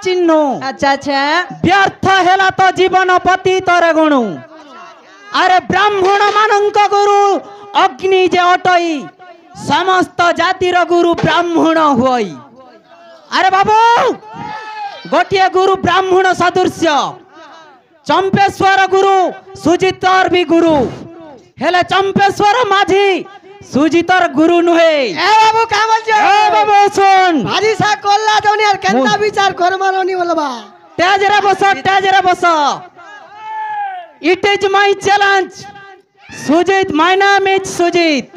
चिन्ह। अच्छा अच्छा व्यर्थ हेला तो जीवन पति तर गुणु। अरे ब्राह्मण मानक गुरु अग्नि जे अटई समस्त जातिर गुरु ब्राह्मण हुई। अरे बाबू गोटे गुरु ब्राह्मण सदृश्य चंपेश्वर गुरु सुजितर भी गुरु हेले चंपेश्वर माझी सुजितर गुरु नुहे। ए बाबू का बोल ए बाबू सुन भारी सा कोल्ला दौनी यार केंता विचार कर मारोनी बोलबा तेज रे बस it is my challenge Sujit my name is Sujit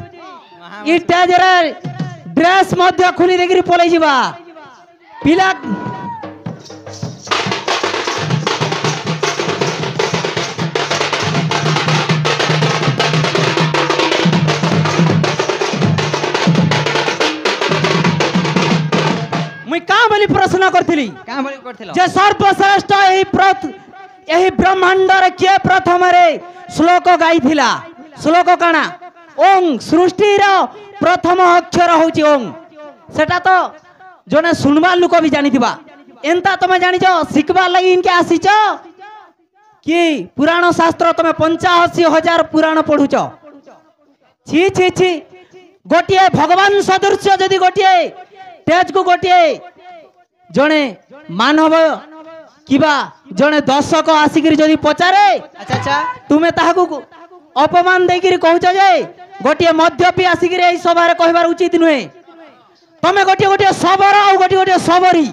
इ तेज रे ड्रेस मध्य खुली देखि पलै जिबा पिला मुई का बोली प्रश्न करथिली का बोली करथिलो जे सर्वश्रेष्ठ एही ब्रह्मांड रे के प्रथम रे श्लोक गाइथिला श्लोक काना ओं सृष्टि रो प्रथम अक्षर होची ओं सेटा तो जने सुनबा लोक भी जानिथिबा एंता तमे जानिछो सिखबा लागि इनके आसीछो कि पुराण शास्त्र तमे 85,000 पुराण पढुछो छी छी छी गोटिए भगवान सदृश्य जदि गोटिए तेज को गोटिए जने मानव किबा जने दर्शक आसिकिरी जदि पचारे अच्छा अच्छा तुमे ताहाकू अपमान देकिरी कहूछ जे गोटिए मध्यपी आसिकिरी एई सभा रे कहबार उचित नुहे। तमे गोटिए गोटिए सबरा आ गोटिए गोटिए सबरी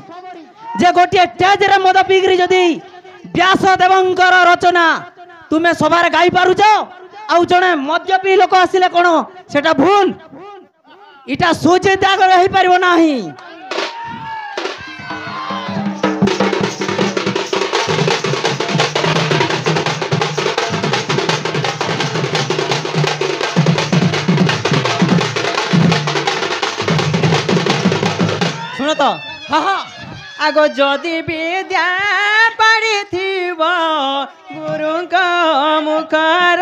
जे गोटिए तेज रे मद पीगिरी जदि व्यास देवंकर रचना तुमे सभा रे गाई पारुछ आ जने मध्यपी लोक आसिले कोन सेटा भूल इटा सोचे त्याग रही परिबो नाही। सुनो तो हाँ हाँ आगो जदि विद्या पढ़िथिब गुरुଙ୍କ मुखर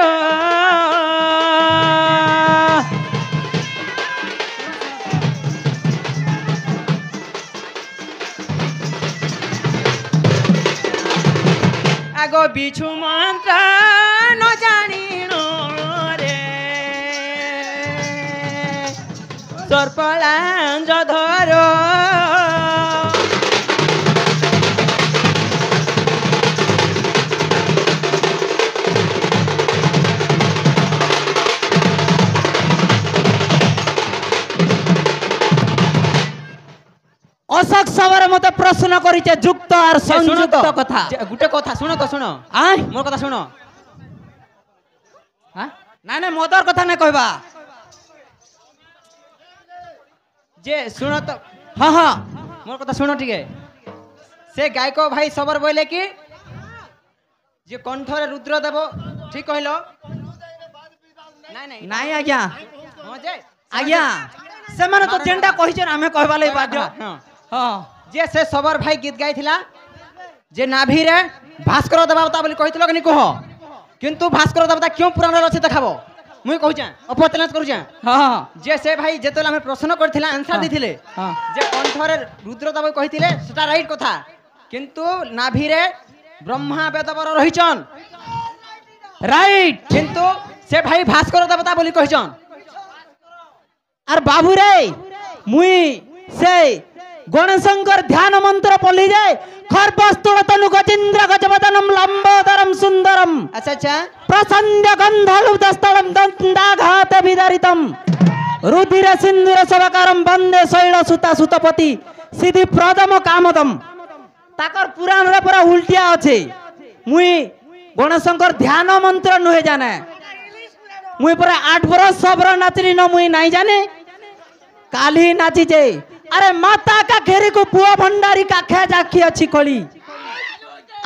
आगो बिछु मंत्र न जानिनो रे सर्पलांज धरो अशोक सवार मते प्रश्न करिचे युक्त और संयुक्त कथा गुटे कथा सुनो तो सुनो आय मोर कथा सुनो हां ना ना मोदर कथा नै कहबा जे सुनो तो हाँ हाँ मोर कथा सुनो ठीक है से गायक भाई सबर बोले कि जे कंठरे रुद्र देव ठीक कहलो नहीं नहीं नहीं आज्ञा हां जे आज्ञा से माने तो जेंडा कहिछन हमें कहबा लई बाध्य हां जे से सबर भाई गीत गाइथिला जे नाभि रे भास्कर देवता बोली कहितलो कि कह किंतु भास्कर देवता क्यों पुराण रचे देखाबो मुई कहू जा अपचैलेंज करू जा हां जे से भाई जेतले हमें प्रश्न करथिला आंसर दिथिले हां जे कंठरे रुद्र देव कहिथिले सेटा राइट कथा किंतु नाभि रे ब्रह्मा वेदवर रहिचन राइट किंतु से भाई भास्कर देवता बोली कहिचन और बाबू रे मुई से गणशंकर ध्यान मंत्र पढ़ी जाए खरपस्तुल तनु गजेंद्र गजवदनम लंबोदरम सुंदरम अच्छा अच्छा प्रसन्न गंधलुब्धस्थलम दंडाघात विदारितम रुधिर सिंदूर सवकारम वंदे शैल सुता सुतपति सिद्धि प्रदम कामदम ताकर पुराण रे पूरा उल्टिया अछि मुई गणशंकर ध्यान मंत्र नुहे जाने मुई पूरा 8 बरस सबरा नाचरी न मुई नहीं जाने काली नाची जे अरे माता का घेरी को पुआ भंडारी का खे जाखी अछि खोली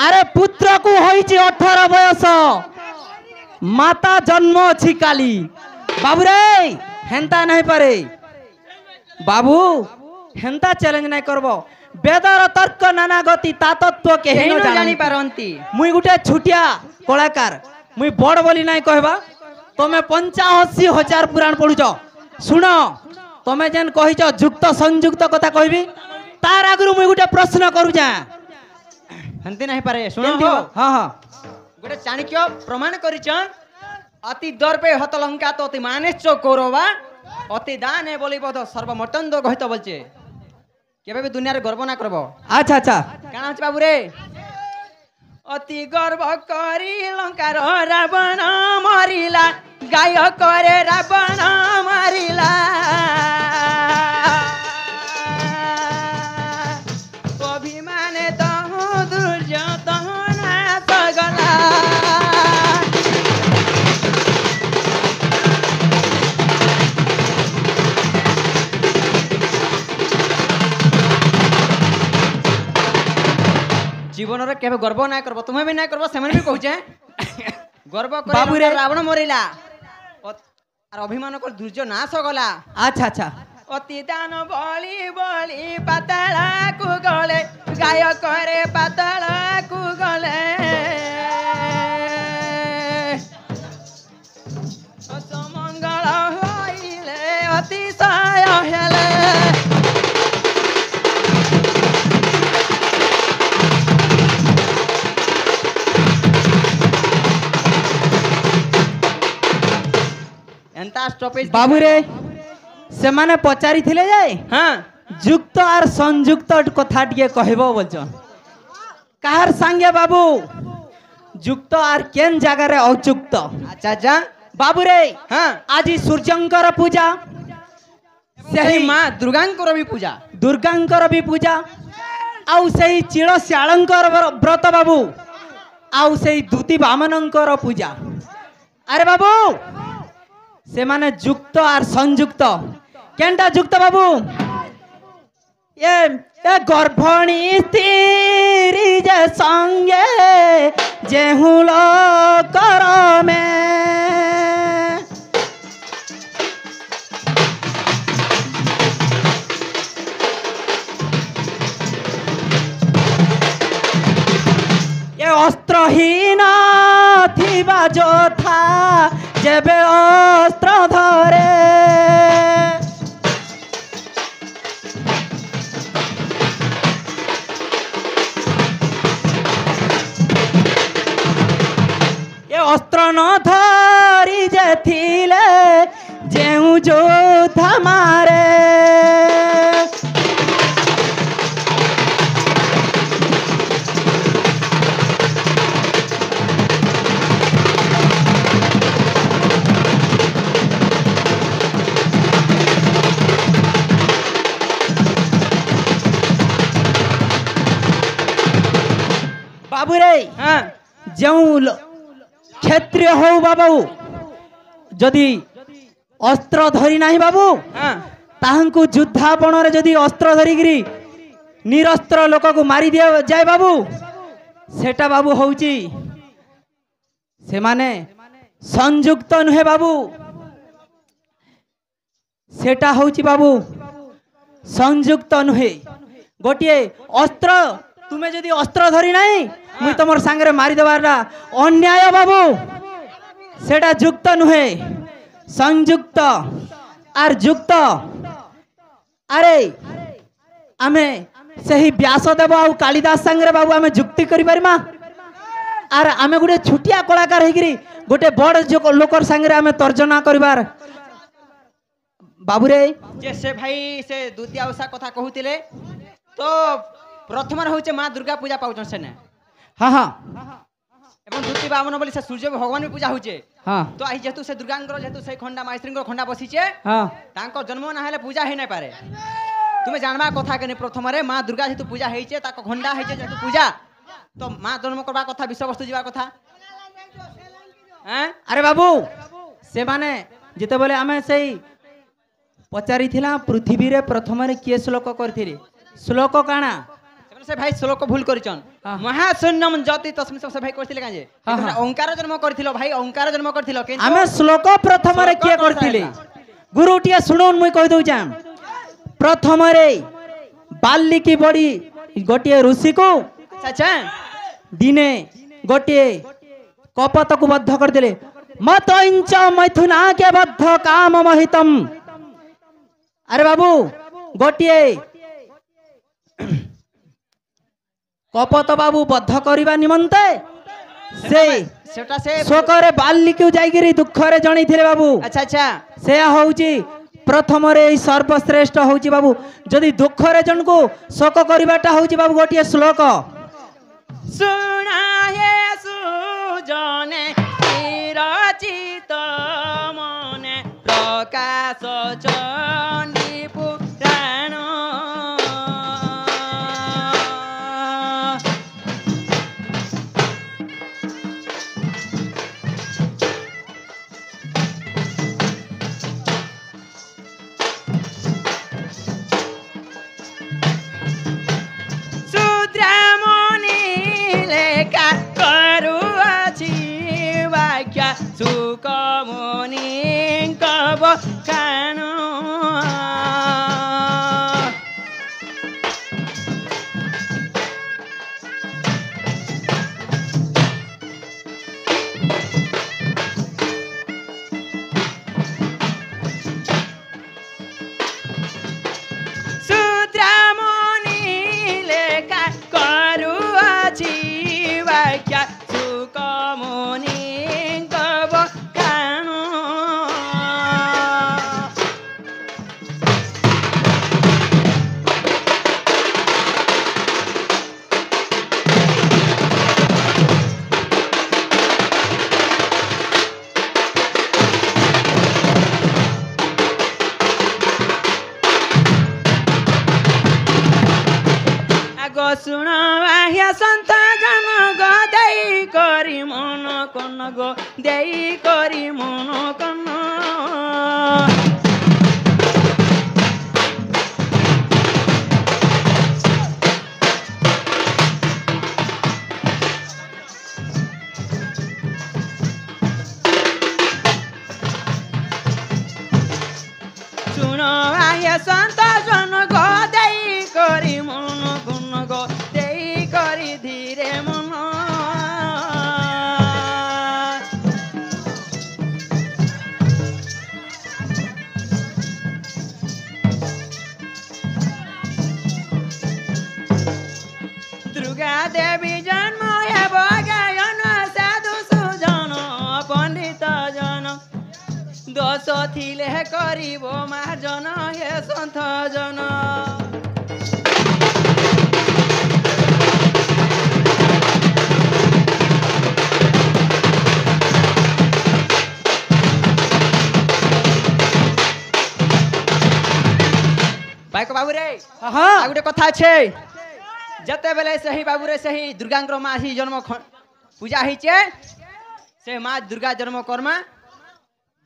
अरे पुत्र को होई 18 बयस माता जन्म अछि काली बाबू रे हेंता नहीं पारे बाबू हेंता चैलेंज नहीं करबो वेदर तर्क नाना गति तातत्व के केही हेनो न जानी जानी पारंती मुई गुटे छुटिया कलाकार मुई बड़ बोली नहीं कहबा तमे 85,000 पुराण पढुछ सुन तमे जेन कहिछ युक्त संयुक्त कथा कहबी तार आगु मुई गुटे प्रश्न करू जा हंती नहीं पारे सुनो केमती हो हो? हाँ हाँ गोटे चाणक्य प्रमाण करिछन अति दर्पे हत लंका तो अति मानेश्च कौरवा अति दाने बोली बोध सर्वमटन दो कहित बोलचे केबे भी दुनिया रे गर्व ना करबो अच्छा अच्छा काना होछ बाबू रे अति गर्व करी लंकार रावण मरिला गाय करे रावण मरिला अभिमाने तहु दुर्योधन सगला जीवन रे केबे गर्व ना करबो तुम्हें भी ना करबो सेमन भी कहूचे गर्व करे बाबू रे। रावण मरिला और अभिमान कर दुर्जय नाश गला अच्छा अच्छा अति दान बली बली पाताला को गले गाय करे पाताला को गले असमंगल होइले अतिशय हेले एंता स्टॉपेज बाबू रे से माने पचारी थिले जाए हां जुक्त और संयुक्त कथा टिके कहबो बोलचन काहर संगे बाबू जुक्त और केन जगह रे अजुक्त अच्छा अच्छा बाबू रे हां आज सूर्यंकर पूजा सही मां दुर्गांकर भी पूजा दुर्गांकर भी पूजा आउ सही चिड़ श्यालंकर व्रत बाबू आउ सही दूती बामनंकर पूजा अरे बाबू से माने जुक्त और संयुक्त केनटा जुक्त बाबू ये गर्भणी स्त्री जे संगे जेहुल कर में ये अस्त्रहीन थिबा जोथा जेबे अस्त्र धरे ये अस्त्र न धरी जे थिले जेउ जोधा मारे बाबू रे हां जो क्षत्रिय हो बाबू जदि अस्त्र धरी नहीं बाबू हां ताहंकु युद्धापन रे जदि अस्त्र धरिगिरी निरस्त्र लोक को मारी दिया जाए बाबू सेटा बाबू होउची से माने संयुक्त नुहे बाबू सेटा होउची बाबू संयुक्त नुहे गोटिए अस्त्र तुम्हें जदि अस्त्र धरी नहीं मुई तुमर सांगरे मारी देवारा अन्याय बाबू सेटा युक्त नुहे संयुक्त आर युक्त अरे आमे सही व्यासदेव आउ कालिदास सांगरे बाबू आमे जुक्ति करि परिमा आर आमे गुटे छुटिया कलाकार हेगिरी गोटे बड़ लोकर सांगरे आमे तर्जना करिबार बाबू रे जे से भाई से द्वितीय उषा कथा कहूतिले तो प्रथम होचे मां दुर्गा पूजा पाउछन सेने हाँ हाँ एवं द्वितीय बामन बोली से सूर्य भगवान भी पूजा होचे हाँ तो आई जेतु से दुर्गांकर जेतु से खंडा माइस्त्रींकर खंडा बसिचे हाँ तांको जन्म ना हेले पूजा हे नै पारे तुमे जानबा कथा केने प्रथम रे मां दुर्गा जेतु पूजा हेइचे ताको खंडा हेइचे जेतु पूजा तो मां जन्म करबा कथा विषय वस्तु जीवा कथा हैं अरे बाबू से माने जिते बोले आमे सही पचारी थिला पृथ्वी रे प्रथम रे किए श्लोक करथिले श्लोक काना से भाई श्लोक भूल करिचन हाँ। महाशून्यम जति तस्मिन् से भाई कहथिले काजे हाँ, हाँ। ओंकार जन्म करथिलो भाई ओंकार जन्म करथिलो केन आमे श्लोक प्रथम रे किए करथिले गुरु टिया सुनोन मुई कहि दउ जाम प्रथम रे बाल्लीकी बड़ी गोटिए ऋषि को अच्छा दिने गोटिए कपत को बद्ध कर दिले मत इंच मैथुना के बद्ध काम महितम अरे बाबू गोटिए কপত বাবু বদ্ধ করিবা নিমন্তে সেই সেটা সে শোকরে বাল্লিকে যাইকিরি দুঃখরে জଣାইଥିଲେ বাবু। আচ্ছা আচ্ছা সেয়া হଉଛି প্রথমরে এই সর্বশ্রেষ্ঠ হଉଛି বাবু যদি দুঃখরে জনকু শোক করিবাটা হଉଛି বাবু গোটিয়ে শ্লোক। শুনায়ে সুজনে চিরচিত মনে প্রকাশ চণ্ডী পুরাণ সুদ্রামণি লেখা করুଅছি বাক্যা সুকমণি কব খান সুদ্রামণি লেখা করুଅছি বাক্যা সুকমণি কব খান আগ শুণ আহিয়া সন্ত জন গো দেই করি মন কন গো দেই করি মন কন শুণ আহিয়া সন্ত জন গো দেই করি মন কন গো দেই করি ধীরে মন দুর্গা দেবী জন্ম হেব গায়ন সাধু সুজন পণ্ডিত জন দোষ থিলে করিব মার্জন হে সন্থ জন বাইক বাবু রে হ্যাঁ আর গোটে কথা আছে যেতেবেলে সেই বাবুরে সেই দুর্গাঙ্কর মা আহি জন্ম পূজা হয়েছে সে মা দুর্গা জন্ম কর্মা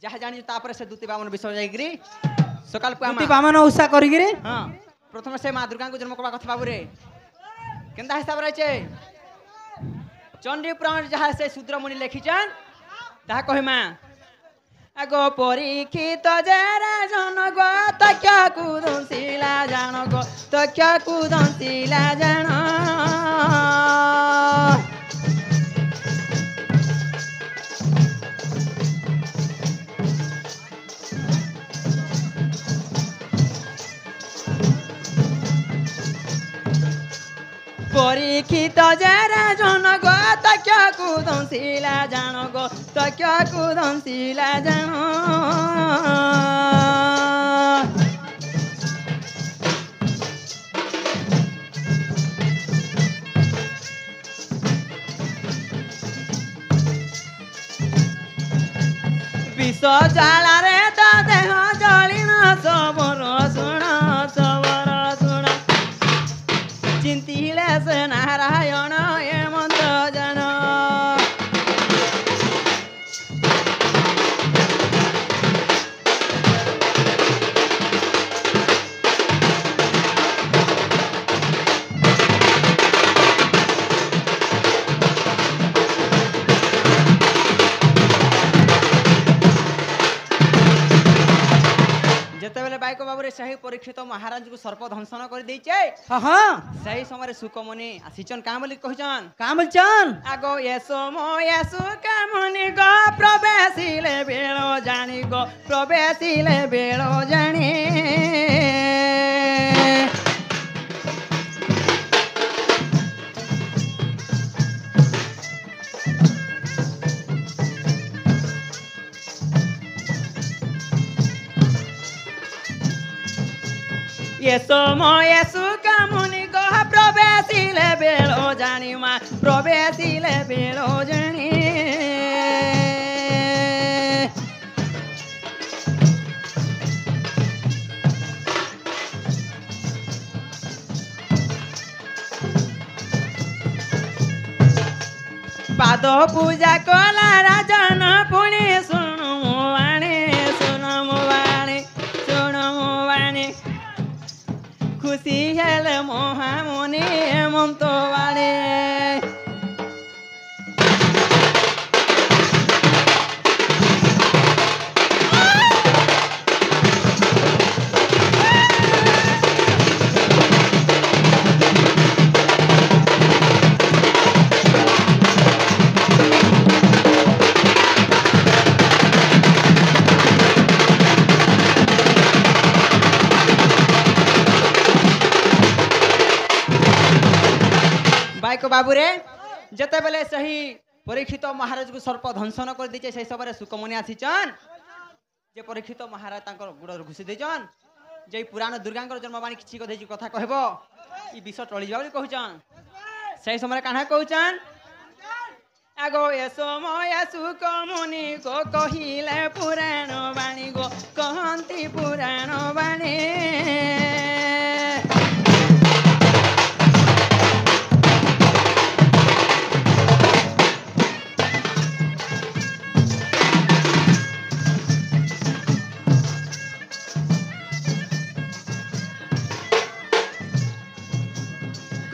যাহা জানি তারপরে সে দুতি বামন বিষয় যাইকি সকাল দুতি বামন উষা করিকিরি হ্যাঁ প্রথমে সে মা দুর্গাঙ্কু জন্ম করবা কথা বাবুরে কেনতা হিসাব রয়েছে চণ্ডী পুরাণ যাহা সে শূদ্রমণি লেখিছেন তাহা কহিমা আগ পরীক্ষিত যারা জন গো তক্ষ কুদশিলা জান গো তক্ষ কুদশিলা জান পরীক্ষিত যারা জন গো তক্ষ কুদশিলা জান গো তক্ষ কুদশিলা জান বিষ জ্বালারে তো দেহ জলিন সবর শুণ সবর শুণ চিন্তিলে সে নারায়ণ এ মন্ত্র জান যেতেবেলে বাইক বাবুরে সেই পরীক্ষিত মহারাজ কু সর্প ধ্বংসন করে দিয়েছে হ্যাঁ সেই সময় সুকমণি আসিছন কাঁ বলি কহিছন কাঁ বলছন আগ এ সময় সুকমণি গ প্রবেশিলে বেଳ জানি গ প্রবেশিলে বেଳ জানি এ সময় সুকামুনি কহ প্রবেশিলে বেলো জানি মা প্রবেশিলে বেলো জানি পাদ পূজা কলা রাজন পুଣି শুণু বাণী খুশি হেলে মহামণি হেমন্ত বাণী बाइक बाबूरे जते बेले सही परीक्षित महाराज को सर्प ध्वंसन कर दीचे से सबरे सुकमनी आसीचन जे परीक्षित महाराज तांकर गुडर घुसी देचन जे पुराण दुर्गांकर जन्मवाणी किछि कथा कहबो ई विष टळि जाउ कहउचन से समय कान्हा कहउचन आगो ए समय सुकमनी को कहिले पुराण वाणी गो कहंती पुराण वाणी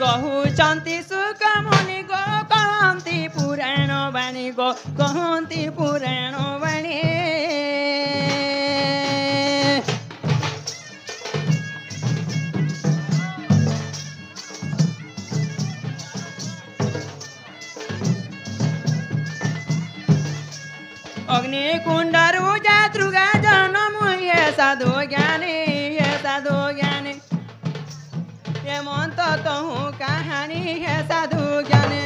कहउचंती सुकमनी गो कहंती पुराण वाणी गो कहंती पुराण वाणी अग्निकुंडरु जातृगा जनम ये साधु ज्ञानी हेमंत कहूँ कहानी है साधु ज्ञाने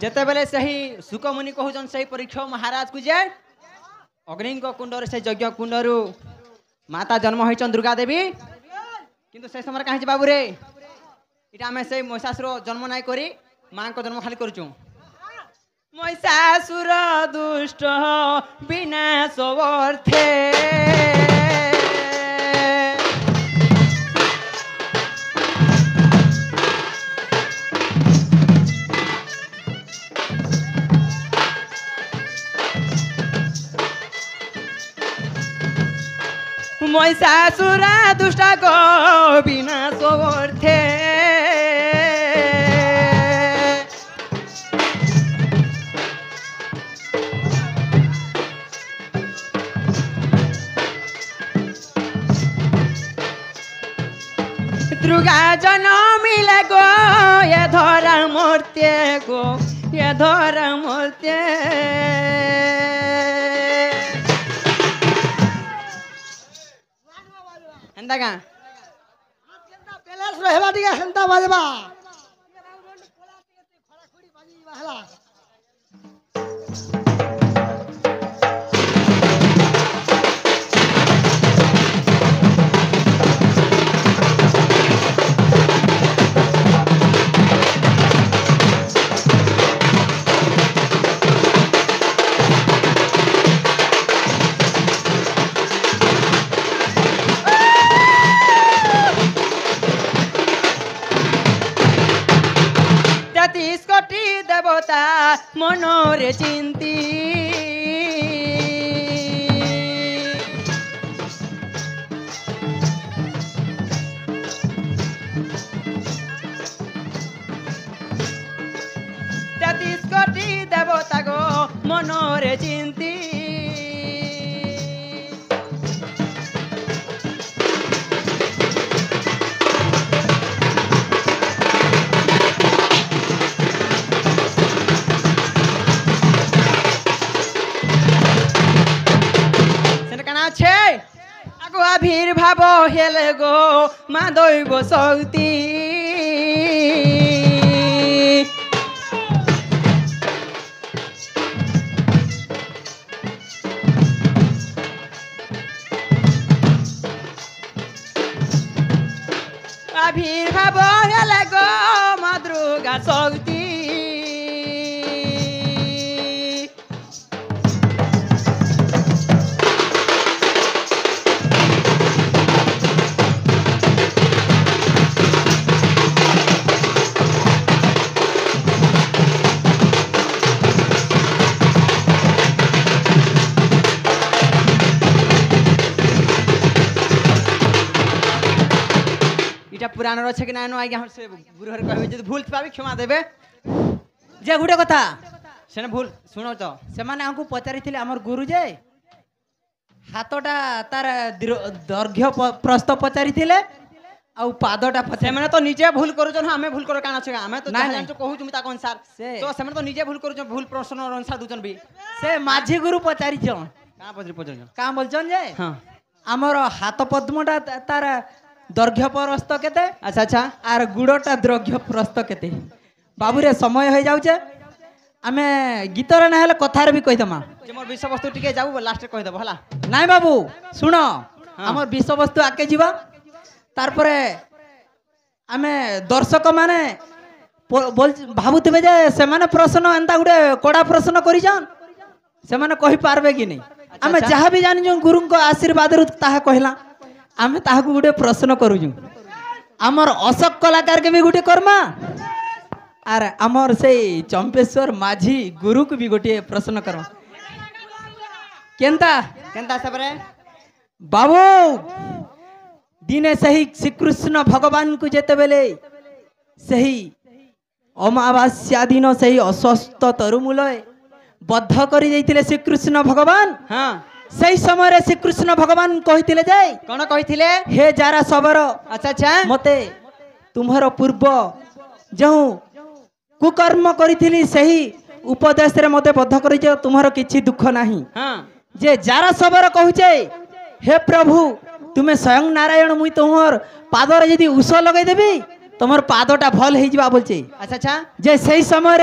जते बेले सही सुकमुनि कहउचन सही परीक्षा महाराज को जे अग्नि कुंडर से यज्ञ कुंडरु माता जन्म होइचन दुर्गा देवी किंतु से समय कहीं बाबू रे इटा हमें से महिषासुर जन्म नाई करी मां को जन्म खाली करूचु महिषासुर दुष्ट विनाश वर्थे महिषासुर दुष्ट को विनाश वर्थे दुर्गा जनमिले गो ये धरा मूर्ति गो ये धरा मूर्ति एंता का प्लेस रहबा दिया हेंता बाजबा देवता मनोरे चिंती तेतीस कोटी देवता गो मनोरे चिंती আবির্ভাব হেলে গো মা দৈব শক্তি আবির্ভাব হেলে গো মা দুর্গা শক্তি এটা পুরাণর আছে কি না আজ্ঞা সে গুরু হরে কহবে যদি ভুল পাবি ক্ষমা দেবে যে গুটে কথা সেনে ভুল শুনো তো ସେମାନେ ଆମକୁ ପଚାରିଥିଲେ ଆମର ଗୁରୁ ଯେ ହାତଟା ତାର ଦୈର୍ଘ୍ୟ ପ୍ରସ୍ତ ପଚାରିଥିଲେ ଆଉ ପାଦଟା ପଚାରି ସେମାନେ ତ ନିଜେ ଭୁଲ କରୁଛନ୍ ଆମେ ଭୁଲ କର କାଣ ଅଛି ଆମେ ତ ନାଇଁ, ଯାହା ନାଇଁ। ଜାଣିଛୁ କହୁଛୁ ମୁଁ ତାଙ୍କ ଅନୁସାର ସେ- ତ ସେମାନେ ତ ନିଜେ ଭୁଲ କରୁଛନ୍ ଭୁଲ ପ୍ରଶ୍ନ ଅନୁସାର ଦଉଛନ୍ ବି ସେ ମାଝି ଗୁରୁ ପଚାରିଛନ୍ କାଁ ପଚରି ପଚାରୁଛନ୍ କାଁ ବୋଲଛନ୍ ଯେ ହଁ ଆମର ହାତ ପଦ୍ମଟା ତାର ଦୈର୍ଘ୍ୟ ପ୍ରସ୍ତ କେତେ ଆଚ୍ଛା ଆଚ୍ଛା আর গুড়টা দ্রঘ্য প্রস্ত কেতে বাবুরে সময় হয়ে যাচ্ছে আমি গীতরে না হলে কথার বি কইদমা যে মোর বিষয়বস্তু টিকে যাবো লাস্টে কহিদেব হলা নাই বাবু শুণ আমার বিষয়বস্তু আগে যা তারপরে আমি দর্শক মানে ভাবুথিবে যে সেমানে প্রশ্ন এন্তা গুটে কড়া প্রশ্ন করিছন সেমানে কহি পারবে কি নাই আমি আচ্ছা। যাহা বি জানিছু গুরুঙ্ক আশীর্বাদ তাহা কহিলা আমি তাহাকু গুটে প্রশ্ন করুছু আমার অশোক কলাকার কে বি গুটে করমা আর আমার সেই চম্পেশ্বর মাঝি গুরুকে বি গোটিয়ে প্রশ্ন করমা কেনতা কেনতা সেপরে বাবু দিনে সেই শ্রীকৃষ্ণ ভগবান কু যেতেবেলে সেই অমাবাস্যা দিন সেই অস্বস্থ তরুমূলয় বদ্ধ করে যাইতিলে শ্রীকৃষ্ণ ভগবান হ্যাঁ সেই সময় শ্রীকৃষ্ণ ভগবান কহিলে যে কোন কইছিলে হে যারা সবর আচ্ছা আচ্ছা মতে তুমর পূর্ব যে কুকর্ম করিছিলি সেই উপদেশরে মতে বদ্ধ করিছ তুমর কিছু দুঃখ নাহি হ্যাঁ যে যারা সবর কহুছে হে প্রভু তুমি স্বয়ং নারায়ণ মুই তোমার পাদরে যদি উষ লগাই দেবি তোমার পাদটা ভাল হয়ে যাবা বলছে আচ্ছা আচ্ছা যে সেই সময়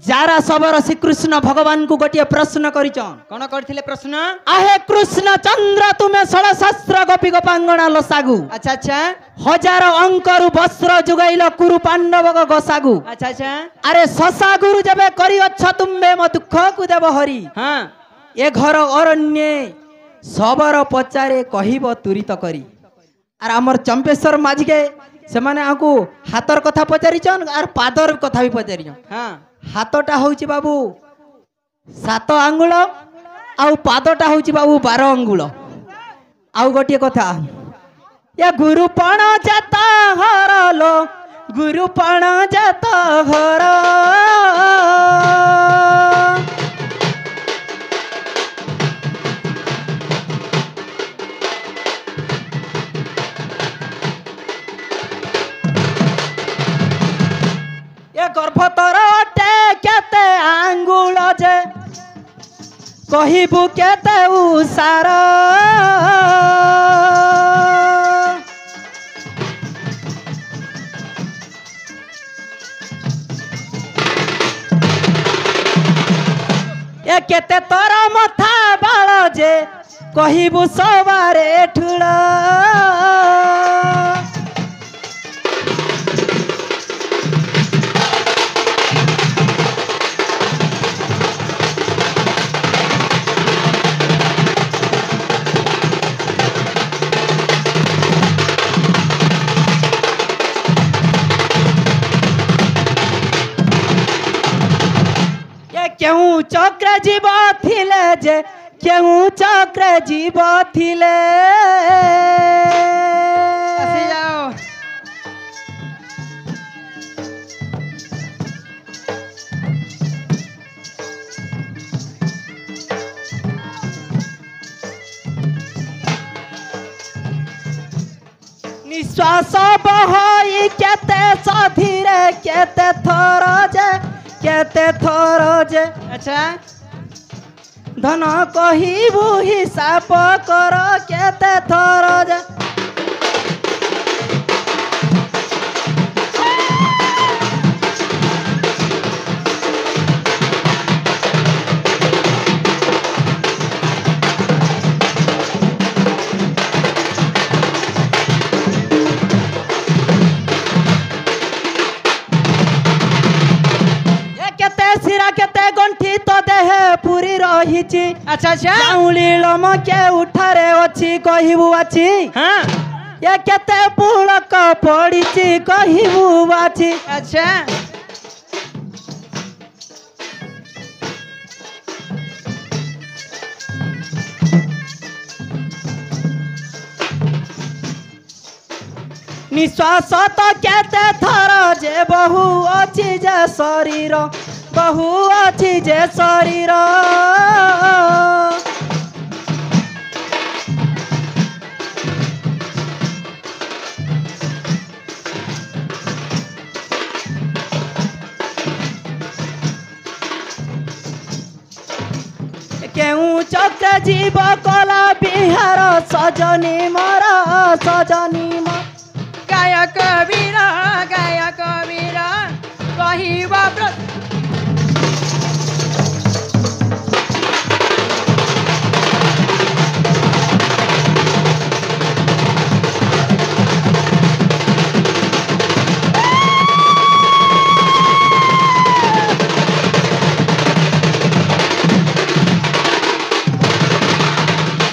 যারা সবর শ্রীকৃষ্ণ ভগবান কু গোটিয়ে প্রশ্ন করিছন কোন করছিলে প্রশ্ন আহে কৃষ্ণ চন্দ্র তুমি ষড়শস্ত্র গোপী গোপাঙ্গনা লসাগু আচ্ছা আচ্ছা হাজার অঙ্করু বস্ত্র যুগাইল কুরু পাণ্ডব গসাগু আচ্ছা আচ্ছা আরে শশাগুরু যেবে করিଅଛ তুম্বে মো দুঃখকু দেব হরি হ্যাঁ এ ঘর অরণ্যে সবর পচারে কহিব তুরিত করি আর আমার চম্পেশ্বর মাঝিকে সেমানে আকু হাতর কথা পচারিছন আর পাদর কথা বি পচারিছন হ্যাঁ হাতটা হଉଛି বাবু 7 আঙ্গুল ଆଉ ପାଦଟା ହଉଛି ବାବୁ 12 ଆଙ୍ଗୁଳ ଆଉ ଗୋଟିଏ କଥା ଏ ଗୁରୁପଣ ଜାତ ଘର ଲୋ ଗୁରୁପଣ ଜାତ ଘର ଏ ଗର୍ଭତର ଅଟେ କେତେ ଆଙ୍ଗୁଳ ଯେ କହିବୁ କେତେ ଉସାର ଏ କେତେ ତୋର ମଥା ବାଳ ଯେ କହିବୁ ସବାରେ ଠୁଳ কেউ চক্রে জীব থিলে যে কেউ চক্রে জীব থিলে আসি যাও নিশ্বাস বহই কেতে সধীরে কেতে থর যে কেতে থর যে আচ্ছা ଧନ କହିବୁ ହିସାବ କର କେତେ ଥର କେତେ ଶିରା କେତେ ଗଣ୍ଠି ତ ଦେହେ ପୁରୀ ରହିଛି अच्छा अच्छा ଚାଉଳି ଲମ କେ ଉଠାରେ ଅଛି କହିବୁ ଅଛି हाँ ଏ କେତେ ପୁଳକ ପଡ଼ିଛି କହିବୁ ଅଛି अच्छा ନିଶ୍ୱାସ ତ କେତେ ଥର ଯେ ବହୁ ଅଛି ଯେ ଶରୀର ବହୁ ଅଛି ଯେ ଶରୀର କେଉଁ ଚକ୍ର ଜୀବ କଲା ବିହାର ସଜନୀ ମୋର ସଜନୀ ମୋର गायक वीर कहिबा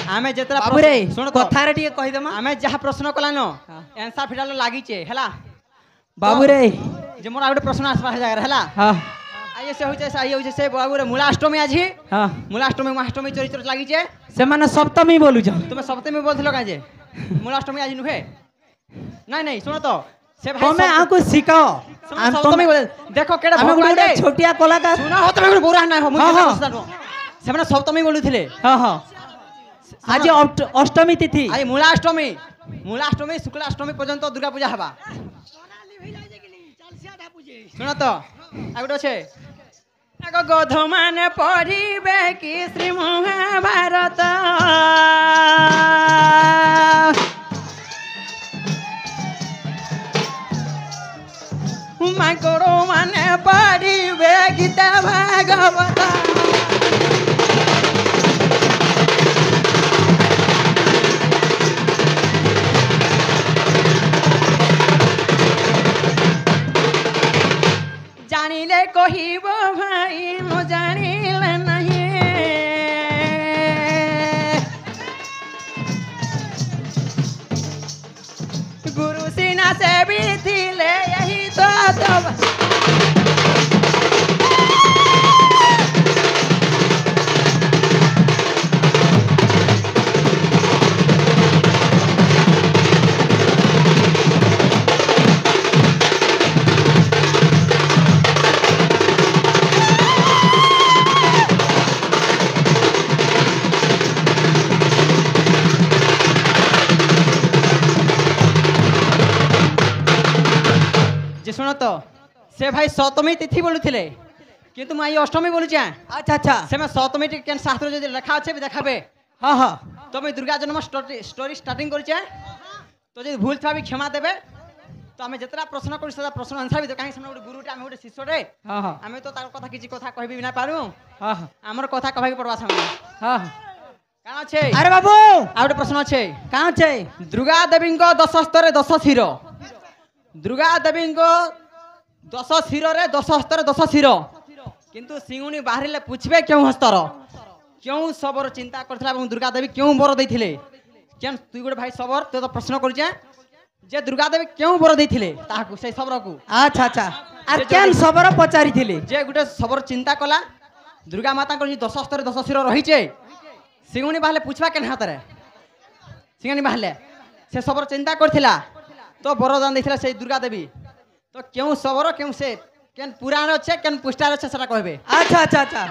आमे जेतरा बाबूरे सुन कथारे टिके कहि देमा आमे जहाँ प्रश्न कलानो आंसर फिटालो लागिचे हैला बाबूरे जे मोर आउटे प्रश्न आसबा है जागर हैला हां आइए से होइचे से आइए होइचे से बाबूरे मूलाष्टमी आजी हां मूलाष्टमी माष्टमी चरित्र लागिचे से माने सप्तमी बोलु छ तुमे सप्तमी बोलथिलो काजे मूलाष्टमी आजी नुहे नहीं नहीं सुनो तो से भाई तमे आको सिखाओ सप्तमी बोले देखो केडा हमें भगवान गुडे रे छोटिया कलाकार सुना हो तमे गुडे बोरा नाही हो हाँ, हाँ। से माने सप्तमी बोलुथिले हां हां आज अष्टमी तिथि आई मूलाष्टमी शुक्लाष्टमी पर्यंत दुर्गा पूजा हबा सुन तो आगुटे छे आगो गधमान पढ़िबे कि श्री महाभारत माकड़ो माने पढ़िबे गीता भागवत जानिले कहिब भाई मो जानिले नहीं गुरु सिना से भी थिले यही तो सुनो तो से भाई सप्तमी तिथि बोलुथिले किंतु मैं अष्टमी बोलु छे अच्छा अच्छा से मैं सप्तमी केन शास्त्र जदि लिखा अछि भी देखाबे हां हां तो मैं दुर्गा जन्म स्टोरी स्टार्टिंग करू छे तो जदि भूल था भी क्षमा देबे तो हमें जतरा प्रश्न करू सदा प्रश्न आंसर भी काहे समय गुरुटा हमें शिष्य रे हां हां हमें तो तार कथा किछि कथा कहबी ना पारू हां हां हमर कथा कहबी पड़वा समय हां काना छे अरे बाबू आउटे प्रश्न छे कहां छे दुर्गा देवी को 10 हस्तर 10 शिर दुर्गा देवी को 10 शिर रे 10 हस्तर 10 शिर किंतु सिंहुनी बाहरिले पूछबे क्यों हस्तर क्यों सबर चिंता करथला এবং दुर्गा देवी क्यों बर दैथिले केन तू गोटे भाई सबर तो प्रश्न करूचे जे दुर्गा देवी क्यों बर दैथिले ताहाकू से सबर को अच्छा अच्छा आर केन सबर पचारी थिले जे गोटे सबर चिंता कला दुर्गा माता को 10 हस्तर 10 शिर रहिचे सिंहुनी बाहले पूछबा केन हाथ रे सिंहुनी बाहले से सबर चिंता करथिला तो बरदान दैथिला से दुर्गा देवी तो क्यों सबर क्यों से केन पुराण अच्छे केन पुष्टार अच्छे सेटा कहबे अच्छा अच्छा अच्छा